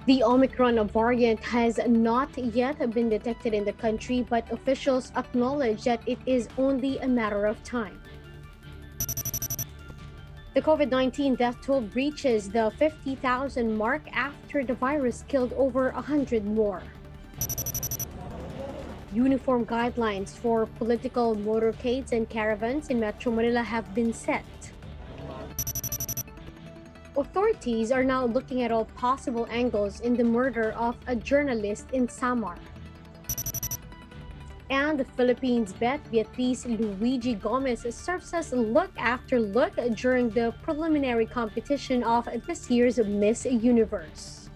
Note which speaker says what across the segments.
Speaker 1: The Omicron variant has not yet been detected in the country, but officials acknowledge that it is only a matter of time. The COVID-19 death toll breaches the 50,000 mark after the virus killed over 100 more. Uniform guidelines for political motorcades and caravans in Metro Manila have been set. Authorities are now looking at all possible angles in the murder of a journalist in Samar. And the Philippines' Bet Beatriz Luigi Gomez serves us look after look during the preliminary competition of this year's Miss Universe.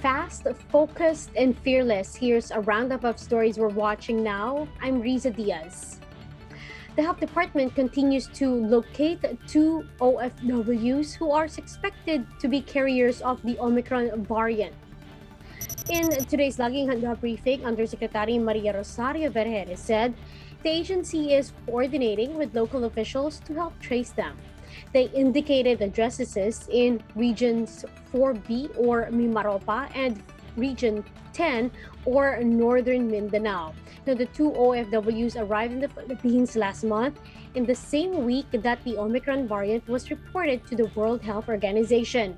Speaker 1: Fast, focused, and fearless. Here's a roundup of stories we're watching now. I'm Riza Diaz. The Health Department continues to locate 2 OFWs who are suspected to be carriers of the Omicron variant. In today's Laging Handa briefing, Undersecretary Maria Rosario Vergeres said the agency is coordinating with local officials to help trace them. They indicated addresses in Regions 4B or Mimaropa and Region 10 or Northern Mindanao. Now, the 2 OFWs arrived in the Philippines last month in the same week that the Omicron variant was reported to the World Health Organization.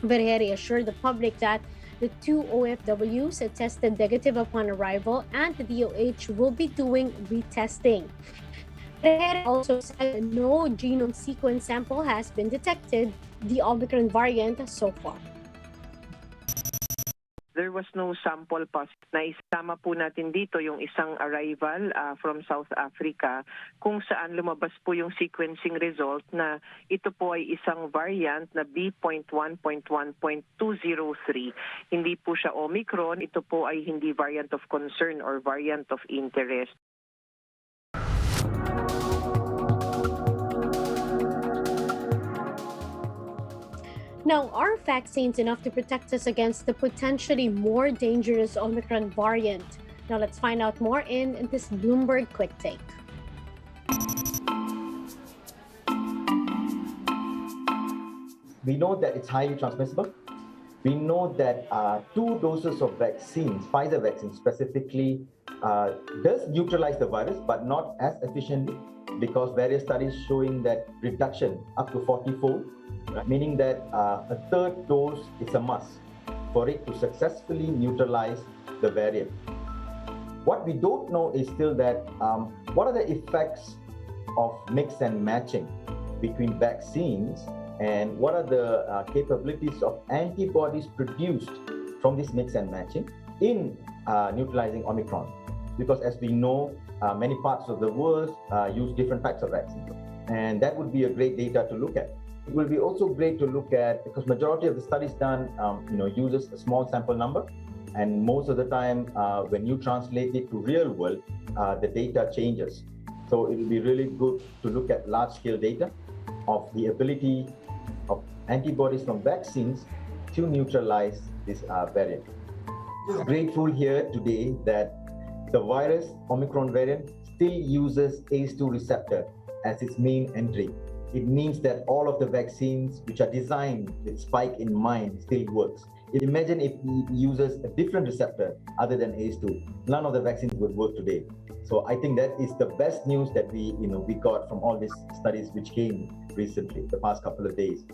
Speaker 1: Vergeres assured the public that the 2 OFWs tested negative upon arrival and the DOH will be doing retesting. Vergeres also said no genome sequence sample has been detected, the Omicron variant so far.
Speaker 2: There was no sample positive. Naisama po natin dito yung isang arrival from South Africa kung saan lumabas po yung sequencing result na ito po ay isang variant na B.1.1.203. Hindi po siya Omicron, ito po ay hindi variant of concern or variant of interest.
Speaker 1: Now, are vaccines enough to protect us against the potentially more dangerous Omicron variant? Now, let's find out more in this Bloomberg Quick Take.
Speaker 3: We know that it's highly transmissible. We know that 2 doses of vaccines, Pfizer vaccine specifically, does neutralize the virus, but not as efficiently, because various studies showing that reduction up to 40-fold, meaning that a 3rd dose is a must for it to successfully neutralize the variant. What we don't know is still that what are the effects of mix and matching between vaccines, and what are the capabilities of antibodies produced from this mix and matching in neutralizing Omicron. Because as we know, many parts of the world use different types of vaccines, and that would be a great data to look at. It will be also great to look at, because majority of the studies done uses a small sample number, and most of the time when you translate it to real world, the data changes. So it will be really good to look at large scale data of the ability of antibodies from vaccines to neutralize this variant. I'm grateful here today that the virus Omicron variant still uses ACE2 receptor as its main entry. It means that all of the vaccines which are designed with spike in mind still works. Imagine if it uses a different receptor other than ACE2. None of the vaccines would work today. So I think that is the best news that we got from all these studies which came recently, the past couple of days.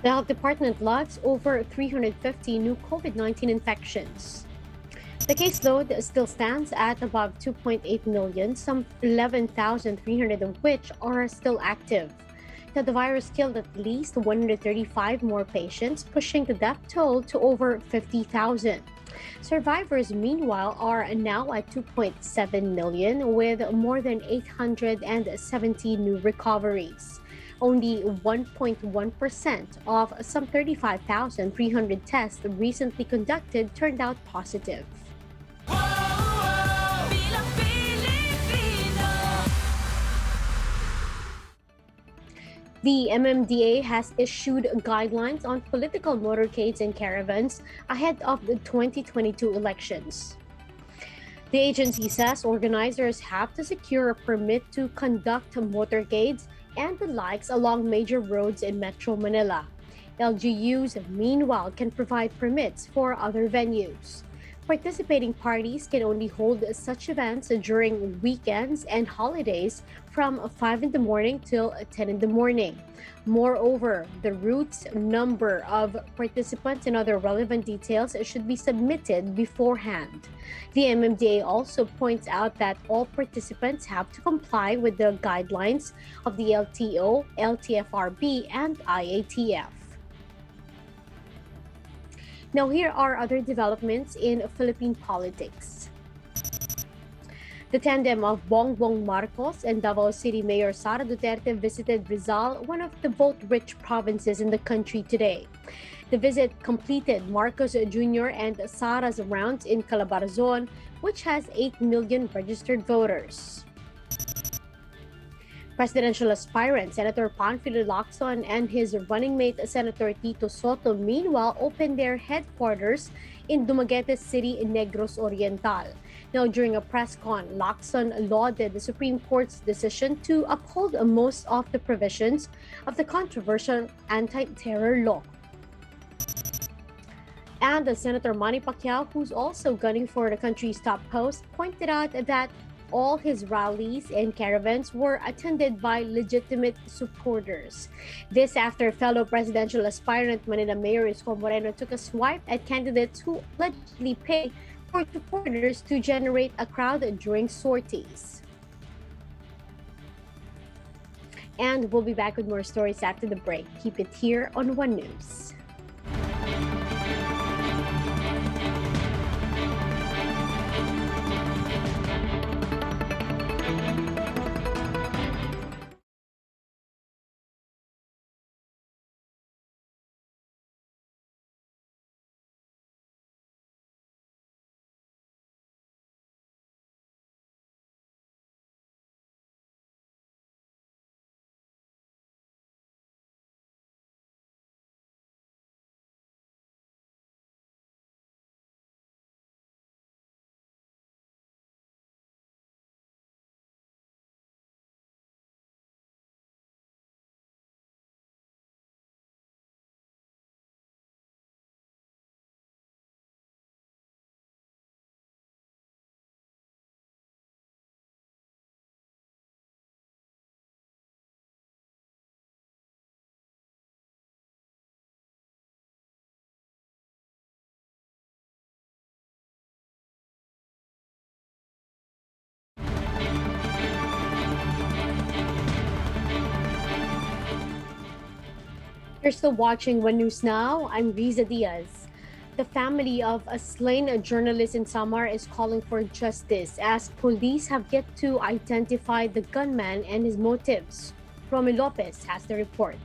Speaker 1: The Health Department logs over 350 new COVID-19 infections. The caseload still stands at above 2.8 million, some 11,300 of which are still active. Now, the virus killed at least 135 more patients, pushing the death toll to over 50,000. Survivors, meanwhile, are now at 2.7 million, with more than 870 new recoveries. Only 1.1% of some 35,300 tests recently conducted turned out positive. The MMDA has issued guidelines on political motorcades and caravans ahead of the 2022 elections. The agency says organizers have to secure a permit to conduct motorcades and the likes along major roads in Metro Manila. LGUs, meanwhile, can provide permits for other venues. Participating parties can only hold such events during weekends and holidays from 5 in the morning till 10 in the morning. Moreover, the routes, number of participants, and other relevant details should be submitted beforehand. The MMDA also points out that all participants have to comply with the guidelines of the LTO, LTFRB, and IATF. Now, here are other developments in Philippine politics. The tandem of Bongbong Marcos and Davao City Mayor Sara Duterte visited Rizal, one of the vote-rich provinces in the country today. The visit completed Marcos Jr. and Sara's rounds in Calabarzon, which has 8 million registered voters. Presidential aspirant Senator Panfilo Lacson and his running mate Senator Tito Soto meanwhile opened their headquarters in Dumaguete City in Negros Oriental. Now, during a press con, Lacson lauded the Supreme Court's decision to uphold most of the provisions of the controversial anti-terror law. And Senator Manny Pacquiao, who's also gunning for the country's top post, pointed out that all his rallies and caravans were attended by legitimate supporters. This after fellow presidential aspirant Manila Mayor Isko Moreno took a swipe at candidates who allegedly pay for supporters to generate a crowd during sorties. And we'll be back with more stories after the break. Keep it here on One News. You're still watching One News Now. I'm Riza Diaz. The family of a slain journalist in Samar is calling for justice as police have yet to identify the gunman and his motives. Romy Lopez has the report.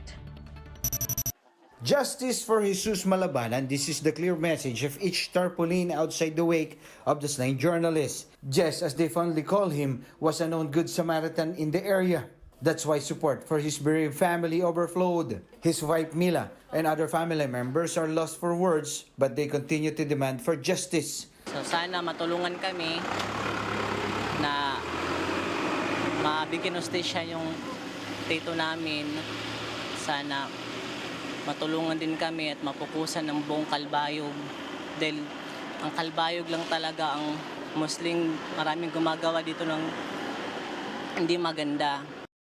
Speaker 4: Justice for Jesus Malabanan, this is the clear message of each tarpaulin outside the wake of the slain journalist. Jess, as they fondly call him, was a known good Samaritan in the area. That's why support for his bereaved family overflowed. His wife Mila and other family members are lost for words, but they continue to demand for justice.
Speaker 5: So sana matulungan kami na mabigyan hustisya yung tito namin. Sana matulungan din kami at mapukusan ng buong Kalbayog. Dahil ang Kalbayog lang talaga ang Muslim, maraming gumagawa dito ng hindi maganda.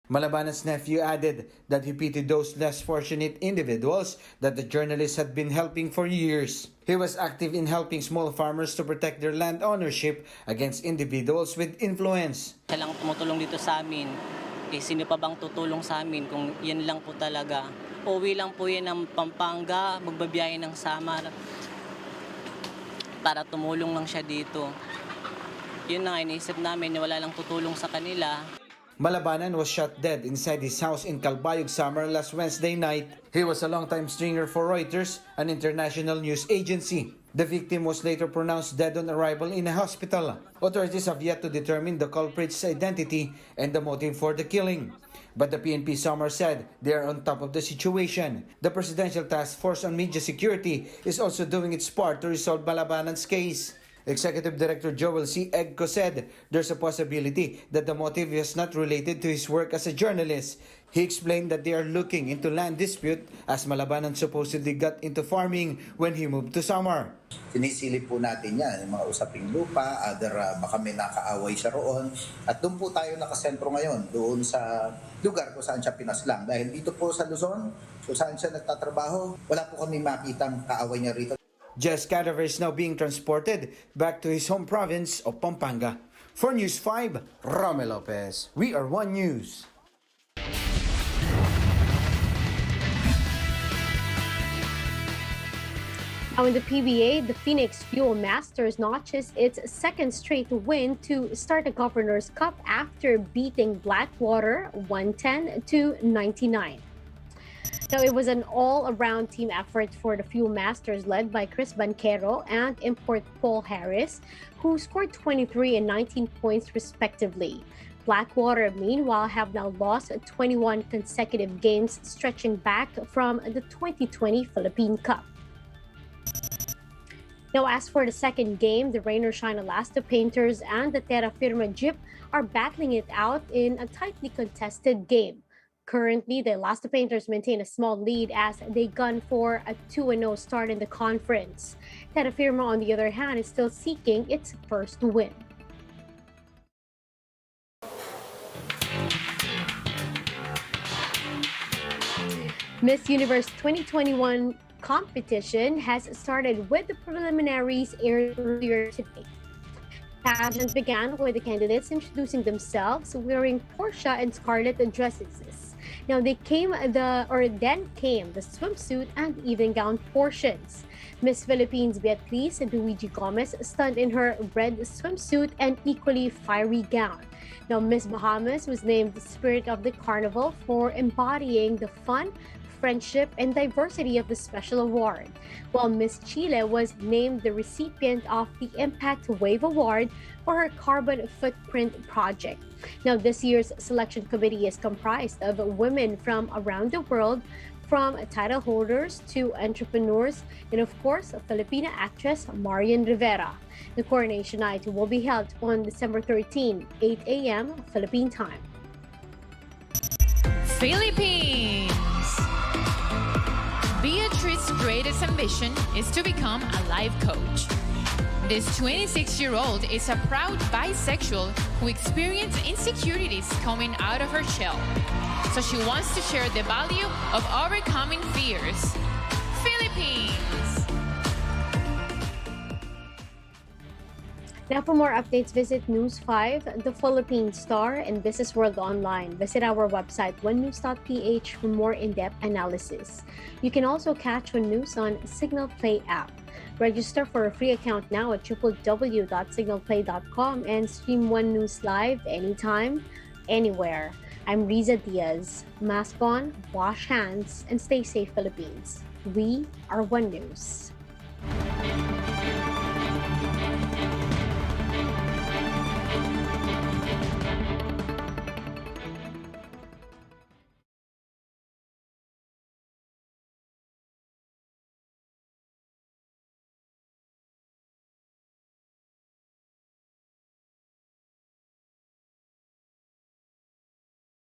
Speaker 4: Malabanan's nephew added that he pitied those less fortunate individuals that the journalist had been helping for years. He was active in helping small farmers to protect their land ownership against individuals with influence.
Speaker 5: Siya lang tumutulong dito sa amin. Sino pa bang tutulong sa amin kung yan lang po talaga? Uwi lang po yan ng Pampanga, magbabiyahe ng Samar para tumulong lang siya dito. Yun na nga, iniisip namin na wala lang tutulong sa kanila.
Speaker 4: Malabanan was shot dead inside his house in Calbayog, Samar last Wednesday night. He was a long-time stringer for Reuters, an international news agency. The victim was later pronounced dead on arrival in a hospital. Authorities have yet to determine the culprit's identity and the motive for the killing. But the PNP Samar said they are on top of the situation. The Presidential Task Force on Media Security is also doing its part to resolve Malabanan's case. Executive Director Joel C. Egco said there's a possibility that the motive is not related to his work as a journalist. He explained that they are looking into land dispute as Malabanan supposedly got into farming when he moved to Samar.
Speaker 6: Sinisilip po natin yan, yung mga usaping lupa, baka may nakaaway siya roon. At doon po tayo nakasentro ngayon, doon sa lugar kung saan siya pinaslang. Dahil dito po sa Luzon, kung saan siya nagtatrabaho, wala po kami makitang kaaway niya rito.
Speaker 4: Jess' cadaver is now being transported back to his home province of Pampanga. For News 5, Romel Lopez. We are One News.
Speaker 1: Now in the PBA, the Phoenix Fuel Masters notches its second straight win to start the Governor's Cup after beating Blackwater 110-99. Now, it was an all-around team effort for the Fuel Masters led by Chris Banquero and import Paul Harris, who scored 23 and 19 points respectively. Blackwater, meanwhile, have now lost 21 consecutive games stretching back from the 2020 Philippine Cup. Now, as for the second game, the Rain or Shine Alaska Painters and the Terra Firma Jeep are battling it out in a tightly contested game. Currently, the Alaska Painters maintain a small lead as they gun for a 2-0 start in the conference. Terra Firma, on the other hand, is still seeking its first win. Miss Universe 2021 competition has started with the preliminaries earlier today. Pageant began with the candidates introducing themselves wearing Portia and scarlet dresses. Now then came the swimsuit and evening gown portions. Miss Philippines Beatriz Luigi Gomez stunned in her red swimsuit and equally fiery gown. Now Miss Bahamas was named the spirit of the carnival for embodying the fun, friendship, and diversity of the special award, while Miss Chile was named the recipient of the Impact Wave Award for her carbon footprint project. Now, this year's selection committee is comprised of women from around the world, from title holders to entrepreneurs, and of course, Filipina actress Marian Rivera. The coronation night will be held on December 13, 8 a.m. Philippine time.
Speaker 7: Philippines! Beatrice's greatest ambition is to become a life coach. This 26-year-old is a proud bisexual who experienced insecurities coming out of her shell. So she wants to share the value of overcoming fears. Philippines!
Speaker 1: Now, for more updates, visit News 5, The Philippine Star, and Business World Online. Visit our website, onenews.ph, for more in-depth analysis. You can also catch One News on Signal Play app. Register for a free account now at www.signalplay.com and stream One News live anytime, anywhere. I'm Riza Diaz. Mask on, wash hands, and stay safe, Philippines. We are One News.